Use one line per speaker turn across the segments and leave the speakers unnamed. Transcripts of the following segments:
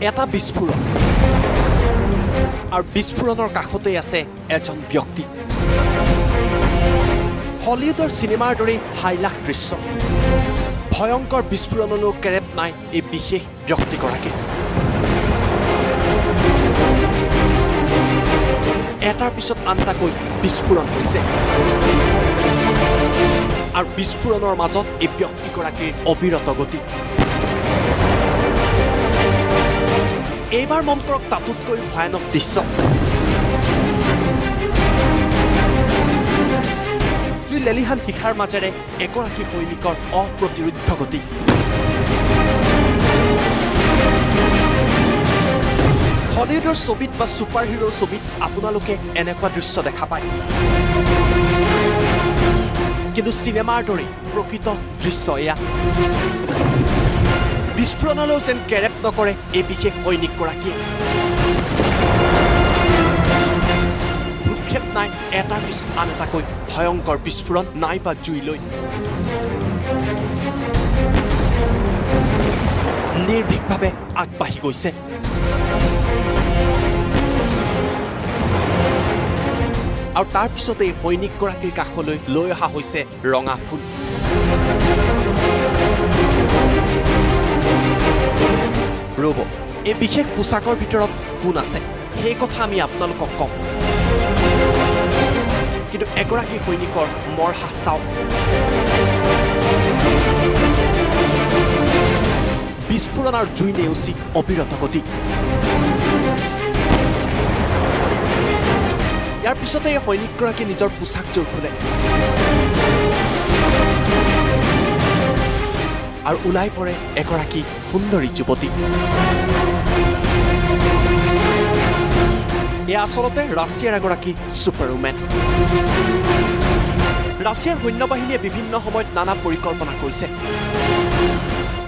এটা বিস্ফোৰণ আৰু বিস্ফোৰণৰ কাষতেই আছে এজন ব্যক্তি হলিউডৰ চিনেমাৰ দৰে হাইলাখ দৃশ্য ভয়ংকৰ বিস্ফোৰণলৈ কেৰেপ নাই এই বিশেষ ব্যক্তিগৰাকী এটাৰ পিছত আনটাকৈ বিস্ফোৰণ হৈছে আৰু বিস্ফোৰণৰ মাজত এই ব্যক্তিগৰাকীৰ অবিৰত গতি এইবাৰ মন কৰক তাতোতকৈ ভয়ানক দৃশ্য জুই লেলিহান শিখাৰ মাজেৰে এগৰাকী সৈনিকৰ অপ্ৰতিৰোধ্য গতি হলিউডৰ ছবিত বা ছুপাৰ হিৰোৰ ছবিত আপোনালোকে এনেকুৱা দৃশ্য দেখা পায় কিন্তু চিনেমাৰ দৰে প্ৰকৃত দৃশ্য এয়া বিস্ফোৰণলৈও যেন কেৰেপ নকৰে এই বিশেষ সৈনিকগৰাকীয়ে ভূক্ষেপ নাই এটাৰ পিছত আন এটাকৈ ভয়ংকৰ বিস্ফোৰণ নাইবা জুইলৈ নিৰ্ভীকভাৱে আগবাঢ়ি গৈছে আৰু তাৰ পিছতে সৈনিকগৰাকীৰ কাষলৈ লৈ অহা হৈছে ৰঙা ফুল ৰ'ব এই বিশেষ পোছাকৰ ভিতৰত কোন আছে সেই কথা আমি আপোনালোকক কম কিন্তু এগৰাকী সৈনিকৰ মৰহা চাওক বিস্ফোৰণ আৰু জুই নেওচি অবিৰত গতি ইয়াৰ পিছতে এই সৈনিকগৰাকীয়ে নিজৰ পোছাকযোৰ খোলে আৰু ওলাই পৰে এগৰাকী সুন্দৰী যুৱতী এয়া আচলতে ৰাছিয়াৰ এগৰাকী ছুপাৰ উমেন ৰাছিয়াৰ সৈন্যবাহিনীয়ে বিভিন্ন সময়ত নানা পৰিকল্পনা কৰিছে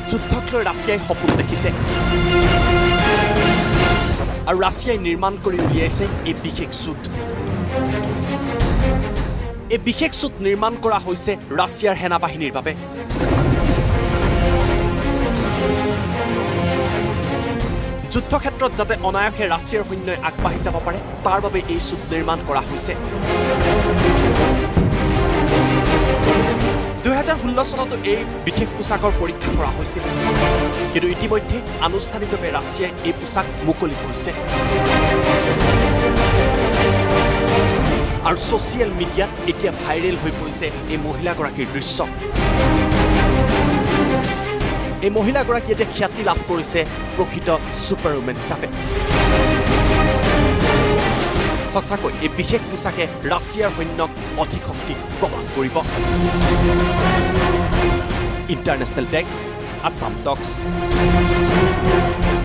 যুদ্ধক লৈ ৰাছিয়াই সপোন দেখিছে আৰু ৰাছিয়াই নিৰ্মাণ কৰি উলিয়াইছে এই বিশেষ ছুট এই বিশেষ ছুট নিৰ্মাণ কৰা হৈছে ৰাছিয়াৰ সেনাবাহিনীৰ বাবে যুদ্ধক্ষেত্ৰত যাতে অনায়াসে ৰাছিয়াৰ সৈন্যই আগবাঢ়ি যাব পাৰে তাৰ বাবে এই ছুট নিৰ্মাণ কৰা হৈছে 2016 চনতো এই বিশেষ পোছাকৰ পৰীক্ষা কৰা হৈছিল কিন্তু ইতিমধ্যে আনুষ্ঠানিকভাৱে ৰাছিয়াই এই পোছাক মুকলি কৰিছে আৰু ছ'চিয়েল মিডিয়াত এতিয়া ভাইৰেল হৈ পৰিছে এই মহিলাগৰাকীৰ দৃশ্য এই মহিলাগৰাকী এতিয়া খ্যাতি লাভ কৰিছে প্ৰকৃত ছুপাৰ উমেন হিচাপে সঁচাকৈ এই বিশেষ পোছাকে ৰাছিয়াৰ সৈন্যক অধিক শক্তি প্ৰদান কৰিব ইণ্টাৰনেশ্যনেল ডেস্ক আছাম টক্স